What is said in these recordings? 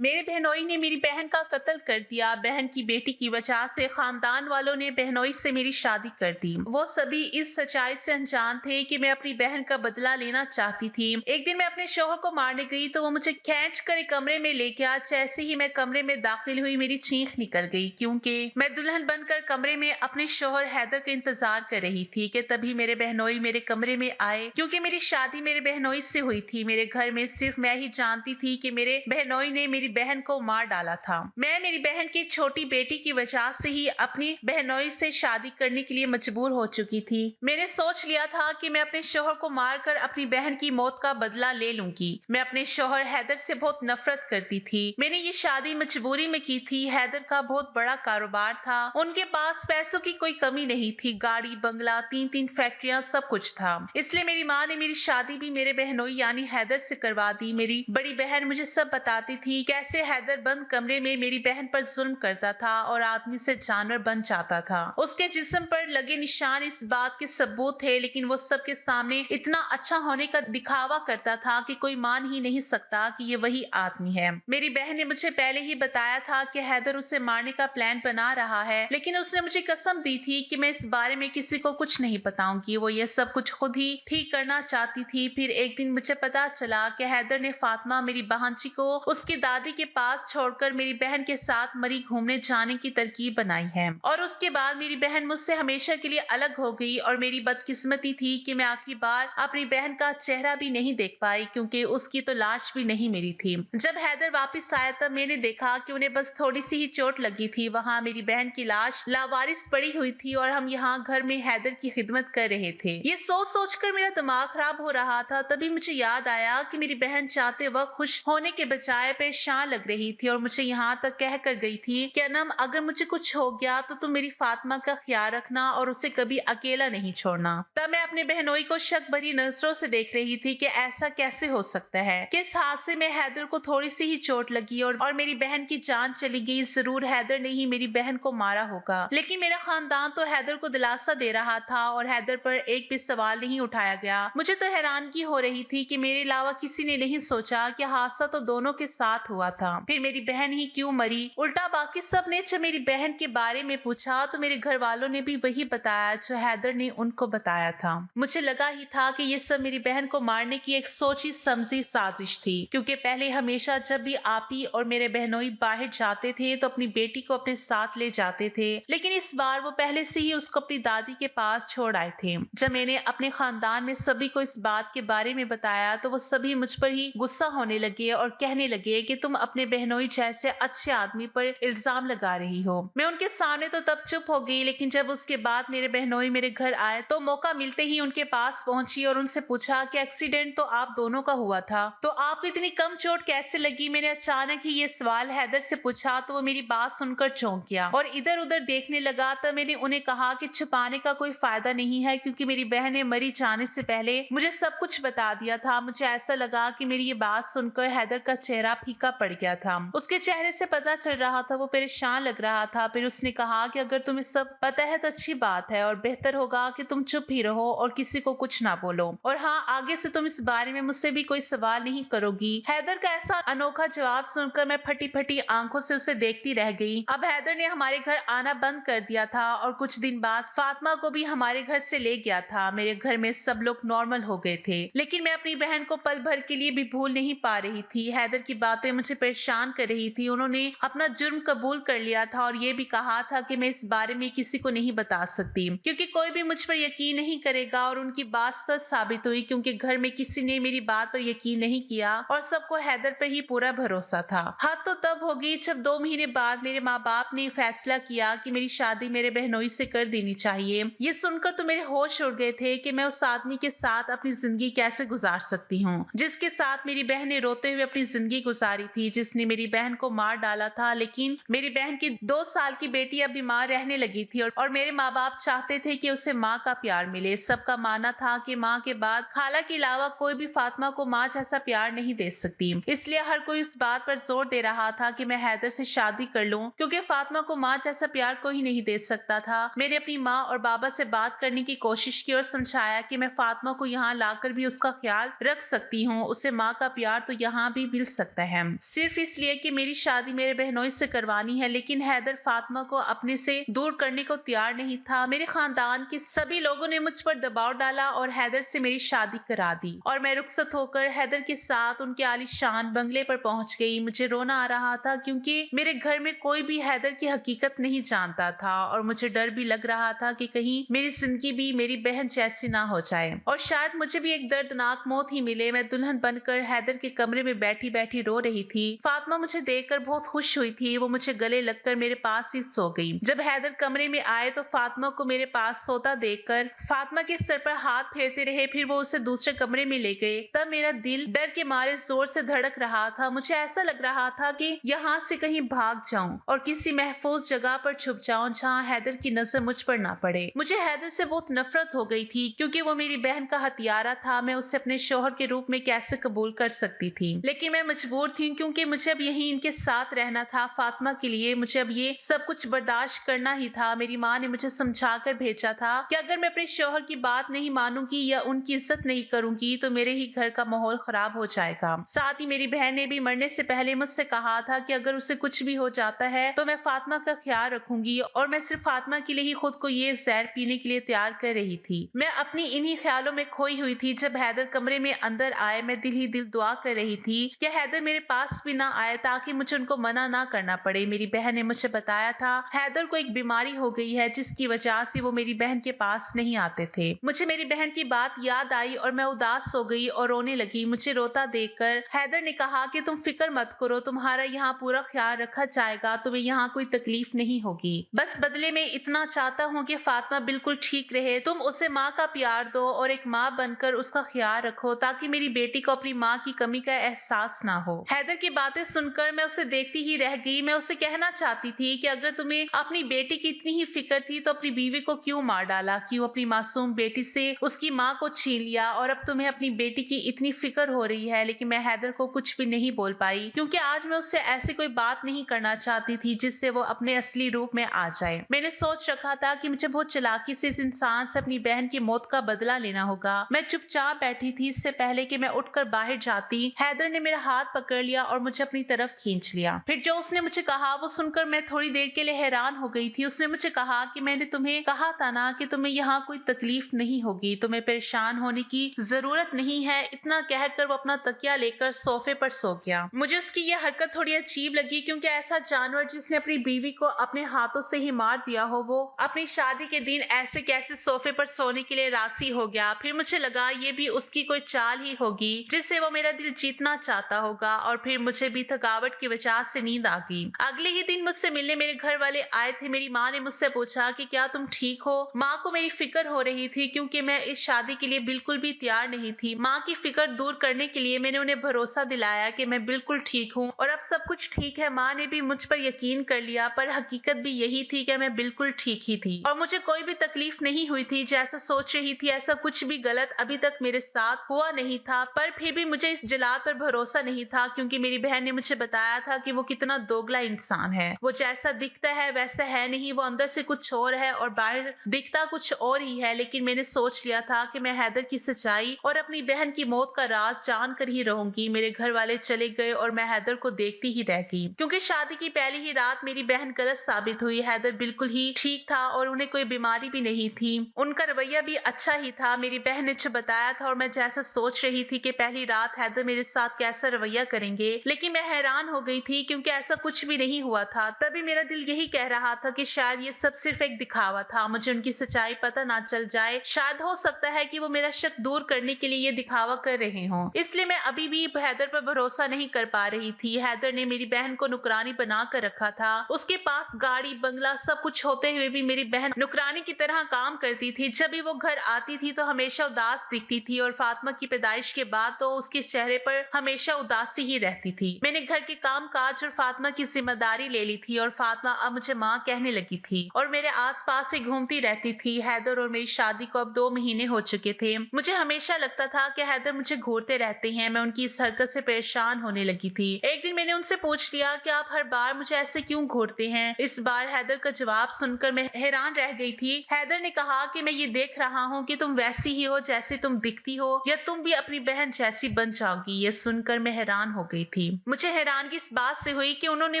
मेरे बहनोई ने मेरी बहन का कत्ल कर दिया। बहन की बेटी की वजह से खानदान वालों ने बहनोई से मेरी शादी कर दी। वो सभी इस सच्चाई से अनजान थे कि मैं अपनी बहन का बदला लेना चाहती थी। एक दिन मैं अपने शौहर को मारने गई तो वो मुझे खींच कर एक कमरे में ले गया। जैसे ही मैं कमरे में दाखिल हुई मेरी चीख निकल गई, क्योंकि मैं दुल्हन बनकर कमरे में अपने शौहर हैदर का इंतजार कर रही थी कि तभी मेरे बहनोई मेरे कमरे में आए। क्योंकि मेरी शादी मेरे बहनोई से हुई थी, मेरे घर में सिर्फ मैं ही जानती थी कि मेरे बहनोई ने मेरी बहन को मार डाला था। मैं मेरी बहन की छोटी बेटी की वजह से ही अपनी बहनोई से शादी करने के लिए मजबूर हो चुकी थी। मैंने सोच लिया था कि मैं अपने शौहर को मारकर अपनी बहन की मौत का बदला ले लूंगी। मैं अपने शौहर हैदर से बहुत नफरत करती थी। मैंने ये शादी मजबूरी में की थी। हैदर का बहुत बड़ा कारोबार था, उनके पास पैसों की कोई कमी नहीं थी। गाड़ी, बंगला, 3-3 फैक्ट्रियां, सब कुछ था। इसलिए मेरी माँ ने मेरी शादी भी मेरे बहनोई यानी हैदर से करवा दी। मेरी बड़ी बहन मुझे सब बताती थी कैसे हैदर बंद कमरे में मेरी बहन पर जुल्म करता था और आदमी से जानवर बन जाता था। उसके जिस्म पर लगे निशान इस बात के सबूत थे, लेकिन वो सबके सामने इतना अच्छा होने का दिखावा करता था कि कोई मान ही नहीं सकता कि ये वही आदमी है। मेरी बहन ने मुझे पहले ही बताया था कि हैदर उसे मारने का प्लान बना रहा है, लेकिन उसने मुझे कसम दी थी कि मैं इस बारे में किसी को कुछ नहीं बताऊंगी। वो ये सब कुछ खुद ही ठीक करना चाहती थी। फिर एक दिन मुझे पता चला कि हैदर ने फातिमा मेरी बहनची को उसकी दादी के पास छोड़कर मेरी बहन के साथ मरी घूमने जाने की तरकीब बनाई है। और उसके बाद मेरी बहन मुझसे हमेशा के लिए अलग हो गई और मेरी बदकिस्मती थी कि मैं आखिरी बार अपनी बहन का चेहरा भी नहीं देख पाई, क्योंकि उसकी तो लाश भी नहीं मिली थी। जब हैदर वापस आया तब मैंने देखा कि उन्हें बस थोड़ी सी ही चोट लगी थी। वहाँ मेरी बहन की लाश लावारिस पड़ी हुई थी और हम यहाँ घर में हैदर की खिदमत कर रहे थे। ये सोच सोच कर मेरा दिमाग खराब हो रहा था। तभी मुझे याद आया कि मेरी बहन चाहते वक्त खुश होने के बजाय परेशान लग रही थी और मुझे यहाँ तक कह कर गई थी कि अनम, अगर मुझे कुछ हो गया तो तुम मेरी फातिमा का ख्याल रखना और उसे कभी अकेला नहीं छोड़ना। तब मैं अपने बहनोई को शक भरी नजरों से देख रही थी कि ऐसा कैसे हो सकता है कि इस हादसे में हैदर को थोड़ी सी ही चोट लगी और मेरी बहन की जान चली गई। जरूर हैदर ने ही मेरी बहन को मारा होगा, लेकिन मेरा खानदान तो हैदर को दिलासा दे रहा था और हैदर पर एक भी सवाल नहीं उठाया गया। मुझे तो हैरानगी हो रही थी कि मेरे अलावा किसी ने नहीं सोचा कि हादसा तो दोनों के साथ हुआ था। फिर मेरी बहन ही क्यों मरी? उल्टा बाकी सब ने जब मेरी बहन के बारे में पूछा तो मेरे घर वालों ने भी वही बताया जो हैदर ने उनको बताया था। मुझे लगा ही था कि ये सब मेरी बहन को मारने की एक सोची समझी साजिश थी, क्योंकि पहले हमेशा जब भी आपी और मेरे बहनोई बाहर जाते थे तो अपनी बेटी को अपने साथ ले जाते थे, लेकिन इस बार वो पहले से ही उसको अपनी दादी के पास छोड़ आए थे। जब मैंने अपने खानदान में सभी को इस बात के बारे में बताया तो वो सभी मुझ पर ही गुस्सा होने लगे और कहने लगे कि तुम अपने बहनोई जैसे अच्छे आदमी पर इल्जाम लगा रही हो। मैं उनके सामने तो तब चुप हो गई, लेकिन जब उसके बाद मेरे बहनोई मेरे घर आए तो मौका मिलते ही उनके पास पहुंची और उनसे पूछा कि एक्सीडेंट तो आप दोनों का हुआ था, तो आपको इतनी कम चोट कैसे लगी? मैंने अचानक ही ये सवाल हैदर से पूछा तो वो मेरी बात सुनकर चौंक गया और इधर उधर देखने लगा। तब मैंने उन्हें कहा कि छुपाने का कोई फायदा नहीं है, क्योंकि मेरी बहन ने मरी जाने से पहले मुझे सब कुछ बता दिया था। मुझे ऐसा लगा कि मेरी ये बात सुनकर हैदर का चेहरा फीका पड़ गया था। उसके चेहरे से पता चल रहा था वो परेशान लग रहा था। फिर उसने कहा कि अगर तुम्हें सब पता है तो अच्छी बात है और बेहतर होगा कि तुम चुप ही रहो और किसी को कुछ ना बोलो, और हाँ, आगे से तुम इस बारे में मुझसे भी कोई सवाल नहीं करोगी। हैदर का ऐसा अनोखा जवाब सुनकर मैं फटी फटी आंखों से उसे देखती रह गई। अब हैदर ने हमारे घर आना बंद कर दिया था और कुछ दिन बाद फातिमा को भी हमारे घर से ले गया था। मेरे घर में सब लोग नॉर्मल हो गए थे, लेकिन मैं अपनी बहन को पल भर के लिए भी भूल नहीं पा रही थी। हैदर की बातें मुझे परेशान कर रही थी। उन्होंने अपना जुर्म कबूल कर लिया था और ये भी कहा था कि मैं इस बारे में किसी को नहीं बता सकती, क्योंकि कोई भी मुझ पर यकीन नहीं करेगा। और उनकी बात सच साबित हुई, क्योंकि घर में किसी ने मेरी बात पर यकीन नहीं किया और सबको हैदर पर ही पूरा भरोसा था। हद तो तब होगी जब 2 महीने बाद मेरे माँ बाप ने फैसला किया कि मेरी शादी मेरे बहनोई से कर देनी चाहिए। ये सुनकर तो मेरे होश उड़ गए थे कि मैं उस आदमी के साथ अपनी जिंदगी कैसे गुजार सकती हूँ, जिसके साथ मेरी बहन ने रोते हुए अपनी जिंदगी गुजारी थी, जिसने मेरी बहन को मार डाला था। लेकिन मेरी बहन की 2 साल की बेटी अब बीमार रहने लगी थी और मेरे माँ बाप चाहते थे कि उसे माँ का प्यार मिले। सबका मानना था कि माँ के बाद खाला के अलावा कोई भी फातिमा को माँ जैसा प्यार नहीं दे सकती। इसलिए हर कोई इस बात पर जोर दे रहा था कि मैं हैदर से शादी कर लूं, क्योंकि फातिमा को माँ जैसा प्यार कोई नहीं दे सकता था। मैंने अपनी माँ और बाबा से बात करने की कोशिश की और समझाया कि मैं फातिमा को यहाँ लाकर भी उसका ख्याल रख सकती हूँ, उसे माँ का प्यार तो यहाँ भी मिल सकता है। सिर्फ इसलिए कि मेरी शादी मेरे बहनोई से करवानी है, लेकिन हैदर फातिमा को अपने से दूर करने को तैयार नहीं था। मेरे खानदान के सभी लोगों ने मुझ पर दबाव डाला और हैदर से मेरी शादी करा दी और मैं रुखसत होकर हैदर के साथ उनके आलीशान बंगले पर पहुंच गई। मुझे रोना आ रहा था क्योंकि मेरे घर में कोई भी हैदर की हकीकत नहीं जानता था और मुझे डर भी लग रहा था कि कहीं मेरी जिंदगी भी मेरी बहन जैसी ना हो जाए और शायद मुझे भी एक दर्दनाक मौत ही मिले। मैं दुल्हन बनकर हैदर के कमरे में बैठी बैठी रो रही थी। फातिमा मुझे देखकर बहुत खुश हुई थी। वो मुझे गले लगकर मेरे पास ही सो गई। जब हैदर कमरे में आए तो फातिमा को मेरे पास सोता देखकर फातिमा के सर पर हाथ फेरते रहे, फिर वो उसे दूसरे कमरे में ले गए। तब मेरा दिल डर के मारे जोर से धड़क रहा था। मुझे ऐसा लग रहा था कि यहाँ से कहीं भाग जाऊं और किसी महफूज जगह पर छुप जाऊं जहाँ हैदर की नजर मुझ पर ना पड़े। मुझे हैदर से बहुत नफरत हो गई थी क्योंकि वो मेरी बहन का हथियारा था। मैं उसे अपने शौहर के रूप में कैसे कबूल कर सकती थी, लेकिन मैं मजबूर थी क्योंकि मुझे अब यहीं इनके साथ रहना था। फातिमा के लिए मुझे अब ये सब कुछ बर्दाश्त करना ही था। मेरी माँ ने मुझे समझा कर भेजा था कि अगर मैं अपने शौहर की बात नहीं मानूंगी या उनकी इज्जत नहीं करूंगी तो मेरे ही घर का माहौल खराब हो जाएगा। साथ ही मेरी बहन ने भी मरने से पहले मुझसे कहा था कि अगर उसे कुछ भी हो जाता है तो मैं फातिमा का ख्याल रखूंगी और मैं सिर्फ फातिमा के लिए ही खुद को ये जहर पीने के लिए तैयार कर रही थी। मैं अपनी इन्हीं ख्यालों में खोई हुई थी। जब हैदर कमरे में अंदर आए मैं दिल ही दिल दुआ कर रही थी कि हैदर मेरे पास भी ना आए ताकि मुझे उनको मना ना करना पड़े। मेरी बहन ने मुझे बताया था हैदर को एक बीमारी हो गई है जिसकी वजह से वो मेरी बहन के पास नहीं आते थे। मुझे मेरी बहन की बात याद आई और मैं उदास हो गई और रोने लगी। मुझे रोता देखकर हैदर ने कहा कि तुम फिक्र मत करो, तुम्हारा यहाँ पूरा ख्याल रखा जाएगा, तुम्हें यहाँ कोई तकलीफ नहीं होगी। बस बदले में इतना चाहता हूँ कि फातिमा बिल्कुल ठीक रहे। तुम उसे माँ का प्यार दो और एक माँ बनकर उसका ख्याल रखो ताकि मेरी बेटी को अपनी माँ की कमी का एहसास ना हो। हैदर की बातें सुनकर मैं उसे देखती ही रह गई। मैं उसे कहना चाहती थी कि अगर तुम्हें अपनी बेटी की इतनी ही फिक्र थी तो अपनी बीवी को क्यों मार डाला, क्यों अपनी मासूम बेटी से उसकी माँ को छीन लिया और अब तुम्हें अपनी बेटी की इतनी फिक्र हो रही है। लेकिन मैं हैदर को कुछ भी नहीं बोल पाई क्योंकि आज मैं उससे ऐसी कोई बात नहीं करना चाहती थी जिससे वो अपने असली रूप में आ जाए। मैंने सोच रखा था कि मुझे बहुत चालाकी से इस इंसान से अपनी बहन की मौत का बदला लेना होगा। मैं चुपचाप बैठी थी। इससे पहले कि मैं उठकर बाहर जाती हैदर ने मेरा हाथ पकड़ लिया और मुझे अपनी तरफ खींच लिया। फिर जो उसने मुझे कहा वो सुनकर मैं थोड़ी देर के लिए हैरान हो गई थी। उसने मुझे कहा कि मैंने तुम्हें कहा था ना कि तुम्हें यहाँ कोई तकलीफ नहीं होगी, तुम्हें परेशान होने की जरूरत नहीं है। इतना कहकर वो अपना तकिया लेकर सोफे पर सो गया। मुझे उसकी यह हरकत थोड़ी अजीब लगी क्योंकि ऐसा जानवर जिसने अपनी बीवी को अपने हाथों से ही मार दिया हो वो अपनी शादी के दिन ऐसे कैसे सोफे पर सोने के लिए राजी हो गया। फिर मुझे लगा ये भी उसकी कोई चाल ही होगी जिससे वो मेरा दिल जीतना चाहता होगा और फिर मुझे भी थकावट की वजह से नींद आ गई। अगले ही दिन मुझसे मिलने मेरे घर वाले आए थे। मेरी माँ ने मुझसे पूछा कि क्या तुम ठीक हो। माँ को मेरी फिक्र हो रही थी क्योंकि मैं इस शादी के लिए बिल्कुल भी तैयार नहीं थी। माँ की फिक्र दूर करने के लिए मैंने उन्हें भरोसा दिलाया कि मैं बिल्कुल ठीक हूँ और अब सब कुछ ठीक है। माँ ने भी मुझ पर यकीन कर लिया पर हकीकत भी यही थी कि मैं बिल्कुल ठीक ही थी और मुझे कोई भी तकलीफ नहीं हुई थी। जैसा सोच रही थी ऐसा कुछ भी गलत अभी तक मेरे साथ हुआ नहीं था, पर फिर भी मुझे इस जलाद पर भरोसा नहीं था क्योंकि मेरी बहन ने मुझे बताया था कि वो कितना दोगला इंसान है। वो जैसा दिखता है वैसा है नहीं, वो अंदर से कुछ और है और बाहर दिखता कुछ और ही है। लेकिन मैंने सोच लिया था कि मैं हैदर की सच्चाई और अपनी बहन की मौत का राज जान कर ही रहूंगी। मेरे घर वाले चले गए और मैं हैदर को देखती ही रह गई क्योंकि शादी की पहली ही रात मेरी बहन गलत साबित हुई। हैदर बिल्कुल ही ठीक था और उन्हें कोई बीमारी भी नहीं थी। उनका रवैया भी अच्छा ही था। मेरी बहन ने जो बताया था और मैं जैसा सोच रही थी कि पहली रात हैदर मेरे साथ कैसा रवैया करेंगे, लेकिन मैं हैरान हो गई थी क्योंकि ऐसा कुछ भी नहीं हुआ था। तभी मेरा दिल यही कह रहा था कि शायद ये सब सिर्फ एक दिखावा था, मुझे उनकी सच्चाई पता ना चल जाए। शायद हो सकता है कि वो मेरा शक दूर करने के लिए ये दिखावा कर रहे हों। इसलिए मैं अभी भी हैदर पर भरोसा नहीं कर पा रही थी। हैदर ने मेरी बहन को नुकरानी बना कर रखा था। उसके पास गाड़ी बंगला सब कुछ होते हुए भी मेरी बहन नुकरानी की तरह काम करती थी। जब भी वो घर आती थी तो हमेशा उदास दिखती थी और फातिमा की पैदाइश के बाद तो उसके चेहरे पर हमेशा उदासी ही रहती थी। मैंने घर के काम काज और फातिमा की जिम्मेदारी ले ली थी और फातिमा अब मुझे माँ कहने लगी थी और मेरे आसपास ही घूमती रहती थी। हैदर और मेरी शादी को अब 2 महीने हो चुके थे। मुझे हमेशा लगता था कि हैदर मुझे घूरते रहते हैं। मैं उनकी इस हरकत से परेशान होने लगी थी। एक दिन मैंने उनसे पूछ लिया कि आप हर बार मुझे ऐसे क्यों घूरते हैं। इस बार हैदर का जवाब सुनकर मैं हैरान रह गई थी। हैदर ने कहा कि मैं ये देख रहा हूँ कि तुम वैसी ही हो जैसी तुम दिखती हो या तुम भी अपनी बहन जैसी बन जाओगी। ये सुनकर मैं हैरान हो गई थी। मुझे हैरानगी इस बात से हुई कि उन्होंने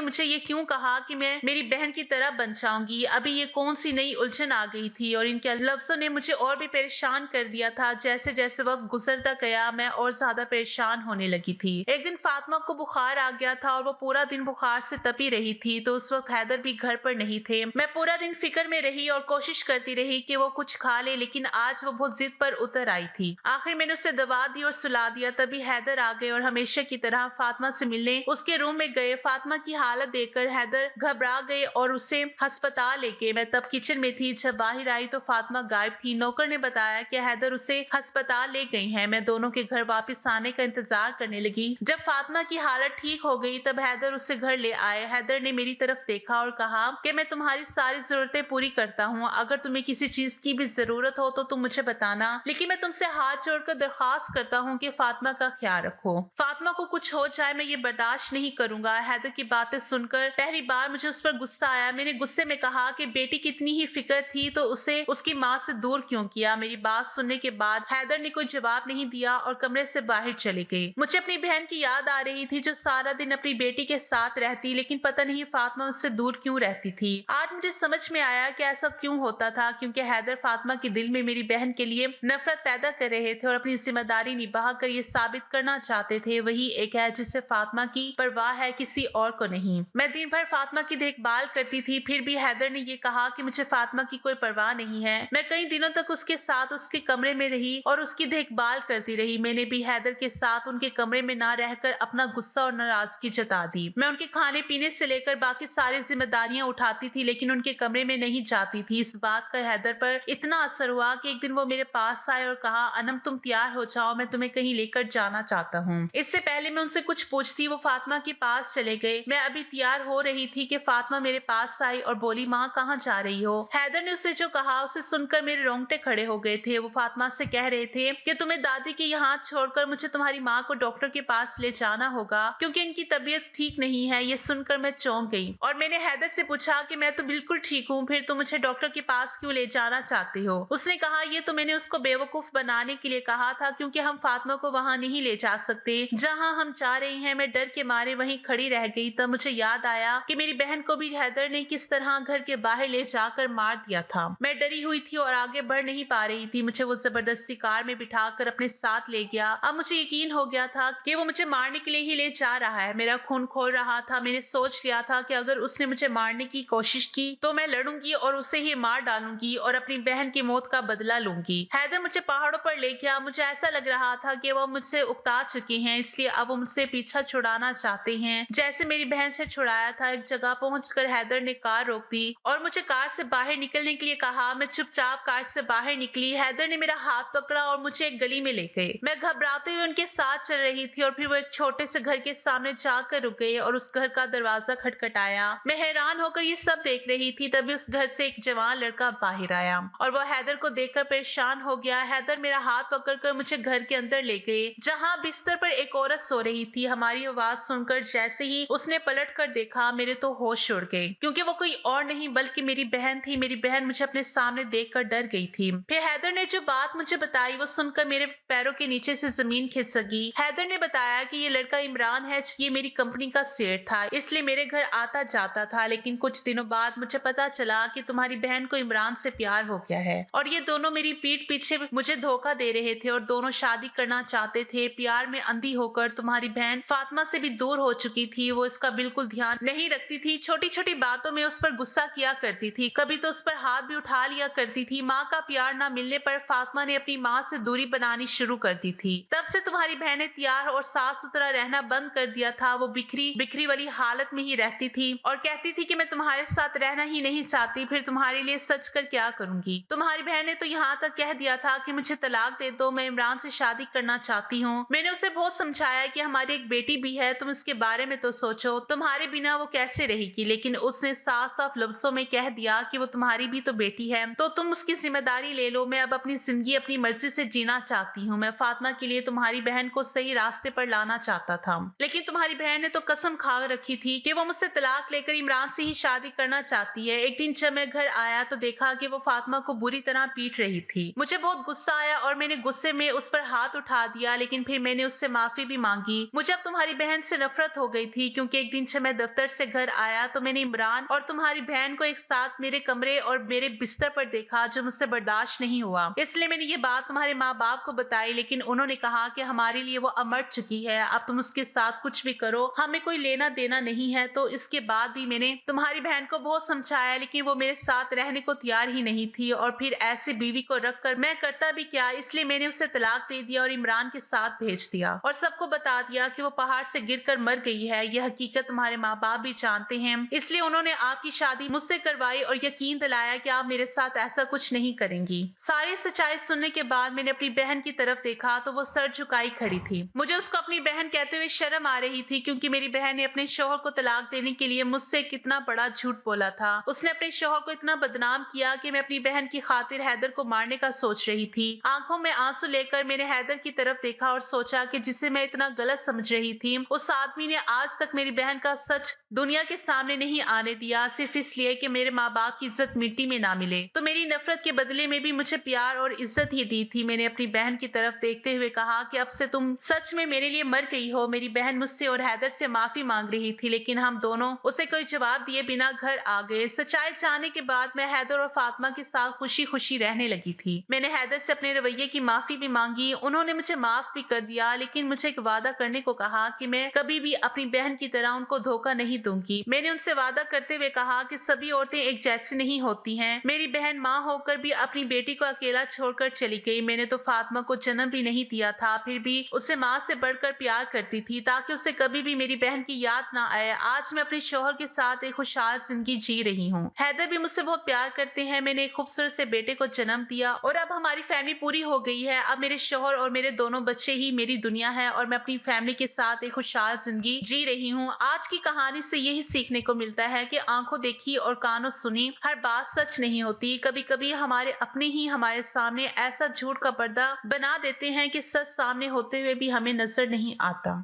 मुझे ये क्यों कहा कि मैं मेरी बहन की तरह बन जाऊंगी। अभी ये कौन सी नई उलझन आ गई थी और इनके लफ्जों ने मुझे और भी परेशान कर दिया था। जैसे जैसे वक्त गुजरता गया मैं और ज्यादा परेशान होने लगी थी। एक दिन फातिमा को बुखार आ गया था और वो पूरा दिन बुखार से तपी रही थी। तो उस वक्त हैदर भी घर पर नहीं थे। मैं पूरा दिन फिक्र में रही और कोशिश करती रही कि वो कुछ खा ले, लेकिन आज वो बहुत जिद पर उतर आई थी। आखिर मैंने उसे दवा दी और सुला दिया। तभी हैदर आ गए और हमेशा की तरह फातिमा से मिलने उसके रूम में गए। फातिमा की हालत देखकर हैदर घबरा गए और उसे अस्पताल ले गए। मैं तब किचन में थी। जब बाहर आई तो फातिमा गायब थी। नौकर ने बताया कि हैदर उसे अस्पताल ले गई हैं। मैं दोनों के घर वापस आने का इंतजार करने लगी। जब फातिमा की हालत ठीक हो गई तब हैदर उसे घर ले आए। हैदर ने मेरी तरफ देखा और कहा कि मैं तुम्हारी सारी जरूरतें पूरी करता हूँ। अगर तुम्हें किसी चीज की भी जरूरत हो तो तुम मुझे बताना, लेकिन मैं तुमसे हाथ जोड़कर दरखास्त करता हूँ कि फातिमा का ख्याल रखो। फातिमा को कुछ हो जाए मैं ये बर्दाश्त नहीं करूंगा। हैदर की बातें सुनकर पहली बार मुझे उस पर गुस्सा आया। मैंने गुस्से में कहा कि बेटी कितनी ही फिक्र थी तो उसे उसकी माँ से दूर क्यों किया। मेरी बात सुनने के बाद हैदर ने कोई जवाब नहीं दिया और कमरे से बाहर चले गए। मुझे अपनी बहन की याद आ रही थी जो सारा दिन अपनी बेटी के साथ रहती, लेकिन पता नहीं फातिमा उससे दूर क्यों रहती थी। आज मुझे समझ में आया कि ऐसा क्यों होता था, क्योंकि हैदर फातिमा के दिल में मेरी बहन के लिए नफरत पैदा कर रहे थे और अपनी जिम्मेदारी निभाकर ये साबित करना चाहते थे वही एक है जिसे फातिमा की परवाह है, किसी और को नहीं। मैं दिन भर फातिमा की देखभाल करती थी, फिर भी हैदर ने ये कहा कि मुझे फातिमा की कोई परवाह नहीं है। मैं कई दिनों तक उसके साथ उसके कमरे में रही और उसकी देखभाल करती रही। मैंने भी हैदर के साथ उनके कमरे में ना रहकर अपना गुस्सा और नाराजगी जता दी। मैं उनके खाने पीने से लेकर बाकी सारी जिम्मेदारियां उठाती थी, लेकिन उनके कमरे में नहीं जाती थी। इस बात का हैदर पर इतना असर हुआ कि एक दिन वो मेरे पास आए और कहा, अनम तुम तैयार हो जाओ, मैं तुम्हें कहीं लेकर जाना चाहता हूँ। इससे पहले मैं उनसे कुछ पूछती वो फातिमा के पास चले गए। मैं अभी तैयार हो रही थी कि फातिमा मेरे पास आई और बोली, माँ कहाँ जा रही हो। हैदर ने उसे जो कहा उसे सुनकर मेरे रोंगटे खड़े हो गए थे। वो फातिमा से कह रहे थे कि तुम्हें दादी के यहाँ छोड़कर मुझे तुम्हारी माँ को डॉक्टर के पास ले जाना होगा क्योंकि इनकी तबीयत ठीक नहीं है। ये सुनकर मैं चौंक गई और मैंने हैदर से पूछा कि मैं तो बिल्कुल ठीक हूँ, फिर तुम मुझे डॉक्टर के पास क्यों ले जाना चाहते हो। उसने कहा, ये तो मैंने उसको बेवकूफ बनाने के लिए कहा था क्योंकि हम फातिमा को वहाँ नहीं ले जा सकते जहाँ हम जा रहे हैं। मैं डर के मारे वहीं खड़ी रह गई। तब मुझे याद आया कि मेरी बहन को भी हैदर ने किस तरह घर के बाहर ले जाकर मार दिया था। मैं डरी हुई थी और आगे बढ़ नहीं पा रही थी। मुझे वो जबरदस्ती कार में बिठाकर अपने साथ ले गया। अब मुझे यकीन हो गया था कि वो मुझे मारने के लिए ही ले जा रहा है। मेरा खून खोल रहा था। मैंने सोच लिया था कि अगर उसने मुझे मारने की कोशिश की तो मैं लड़ूंगी और उसे ही मार डालूंगी और अपनी बहन की मौत का बदला लूंगी। हैदर मुझे पहाड़ों पर ले गया। मुझे ऐसा लग रहा था कि वो मुझसे उकता चुके हैं, इसलिए अब वो मुझसे पीछा छुड़ाना चाहते हैं जैसे मेरी बहन से छुड़ाया था। एक जगह पहुंचकर हैदर ने कार रोक दी और मुझे कार से बाहर निकलने के लिए कहा। मैं चुपचाप कार से बाहर निकली। हैदर ने मेरा हाथ पकड़ा और मुझे एक गली में ले गए। मैं घबराते हुए उनके साथ चल रही थी और फिर वो एक छोटे से घर के सामने जाकर रुक गए और उस घर का दरवाजा खटखटाया। मैं हैरान होकर ये सब देख रही थी। तभी उस घर से एक जवान लड़का बाहर आया और वो हैदर को देखकर परेशान हो गया। हैदर मेरा हाथ पकड़कर मुझे घर के अंदर ले गए जहाँ बिस्तर पर एक औरत सो रही थी। हमारी आवाज सुनकर जैसे ही उसने पलट कर देखा मेरे तो होश उड़ गए क्योंकि वो कोई और नहीं बल्कि मेरी बहन थी। मेरी बहन मुझे अपने सामने देखकर डर गई थी। फिर हैदर ने जो बात मुझे बताई वो सुनकर मेरे पैरों के नीचे से जमीन खिसक गई। हैदर ने बताया कि ये लड़का इमरान है, ये मेरी कंपनी का शेयर था, इसलिए मेरे घर आता जाता था। लेकिन कुछ दिनों बाद मुझे पता चला कि तुम्हारी बहन को इमरान से प्यार हो गया है और ये दोनों मेरी पीठ पीछे मुझे धोखा दे रहे थे और दोनों शादी करना चाहते थे। प्यार में अंधी होकर तुम्हारी बहन फातिमा से भी दूर हो चुकी थी। वो इसका बिल्कुल ध्यान नहीं रखती थी। छोटी छोटी बातों में उस पर गुस्सा किया करती थी, कभी तो उस पर हाथ भी उठा लिया करती थी। माँ का प्यार न मिलने पर फातिमा ने अपनी माँ से दूरी बनानी शुरू कर दी थी। तब से तुम्हारी बहन ने तैयार और साफ सुथरा रहना बंद कर दिया था। वो बिखरी वाली हालत में ही रहती थी और कहती थी कि मैं तुम्हारे साथ रहना ही नहीं चाहती, फिर तुम्हारे लिए सच कर क्या करूंगी। तुम्हारी बहन ने तो यहाँ तक कह दिया था कि मुझे तलाक दे दो, मैं इमरान से शादी करना चाहती हूँ। मैंने उसे बहुत समझाया कि हमारी एक बेटी भी है, तुम इसके बारे में तो सोचो, तुम्हारे बिना वो कैसे रहेगी। लेकिन उसने साफ साफ लफ्जों में कह दिया कि वो तुम्हारी भी तो बेटी है, तो तुम उसकी जिम्मेदारी ले लो। मैं अब अपनी जिंदगी अपनी मर्जी से जीना चाहती हूँ। मैं फातिमा के लिए तुम्हारी बहन को सही रास्ते पर लाना चाहता था, लेकिन तुम्हारी बहन ने तो कसम खा रखी थी कि वो मुझसे तलाक लेकर इमरान से ही शादी करना चाहती है। एक दिन जब मैं घर आया तो देखा कि वो फातिमा को बुरी तरह पीट रही थी। मुझे बहुत गुस्सा आया और मैंने गुस्से में उस पर हाथ उठा दिया, लेकिन फिर मैंने उससे माफी भी मांगी। मुझे अब तुम्हारी बहन से नफरत हो गई थी क्योंकि एक दिन जब मैं दफ्तर से घर आया तो मैंने इमरान और तुम्हारी बहन को एक साथ मेरे कमरे और मेरे बिस्तर पर देखा, जो मुझसे बर्दाश्त नहीं हुआ। इसलिए मैंने ये बात तुम्हारे माँ बाप को बताई, लेकिन उन्होंने कहा कि हमारे लिए वो अमर चुकी है, अब तुम उसके साथ कुछ भी करो, हमें कोई लेना देना नहीं है। तो इसके बाद भी मैंने तुम्हारी बहन को बहुत समझाया, लेकिन वो मेरे साथ रहने को तैयार ही नहीं थी। और फिर ऐसे बीवी को रखकर मैं करता भी क्या, इसलिए मैंने उसे तलाक दे दिया और इमरान के साथ भेज दिया और सबको बता दिया कि वो पहाड़ से गिरकर मर गई है। यह हकीकत तुम्हारे माँ बाप भी जानते हैं, इसलिए उन्होंने आपकी शादी मुझसे करवाई और यकीन दिलाया कि आप मेरे साथ ऐसा कुछ नहीं करेंगी। सारी सच्चाई सुनने के बाद मैंने अपनी बहन की तरफ देखा तो वो सर झुकाई खड़ी थी। मुझे उसको अपनी बहन कहते हुए शर्म आ रही थी, क्योंकि मेरी बहन ने अपने शौहर को तलाक देने के लिए मुझसे कितना बड़ा झूठ बोला था। उसने अपने शौहर को इतना बदनाम किया कि मैं अपनी बहन की खातिर हैदर को मारने का सोच रही थी। आंखों में आंसू लेकर मैंने हैदर की तरफ देखा और सोचा कि जिसे मैं इतना गलत समझ रही थी, उस आदमी ने आज तक मेरी बहन का सच दुनिया के सामने नहीं आने दिया, सिर्फ इसलिए कि मेरे माँ बाप की इज्जत मिट्टी में ना मिले। तो मेरी नफरत के बदले में भी मुझे प्यार और इज्जत ही दी थी। मैंने अपनी बहन की तरफ देखते हुए कहा कि अब से तुम सच में मेरे लिए मर गई हो। मेरी बहन मुझसे और हैदर से माफी मांग रही थी, लेकिन हम दोनों उसे कोई जवाब दिए बिना घर आ गए। सच्चाई जानने के बाद मैं हैदर और फातिमा के साथ खुशी खुशी रहने लगी थी। मैंने हैदर से अपने रवैये की माफी भी मांगी, उन्होंने मुझे माफ भी कर दिया, लेकिन मुझे एक वादा करने को कहा कि मैं कभी भी अपनी बहन की तरह उनको धोखा नहीं दूंगी। मैंने उनसे वादा करते हुए कहा कि सभी औरतें एक जैसी नहीं होती हैं। मेरी बहन माँ होकर भी अपनी बेटी को अकेला छोड़कर चली गई। मैंने तो फातिमा को जन्म भी नहीं दिया था, फिर भी उसे माँ से बढ़कर प्यार करती थी, ताकि उसे कभी भी मेरी बहन की याद ना आए। आज मैं अपने शौहर के साथ एक खुशहाल जिंदगी जी रही हूँ। हैदर भी मुझसे बहुत प्यार करते हैं। मैंने एक खूबसूरत से बेटे को जन्म दिया और अब हमारी फैमिली पूरी हो गई है। अब मेरे शौहर और मेरे दोनों बच्चे ही मेरी दुनिया है और मैं अपनी फैमिली के साथ एक खुशहाल जिंदगी जी रही हूँ। आज की कहानी से यही सीखने को मिलता है कि आंखों देखी और कानों सुनी हर बात सच नहीं होती। कभी कभी हमारे अपने ही हमारे सामने ऐसा झूठ का पर्दा बना देते हैं कि सच सामने होते हुए भी हमें नजर नहीं आता।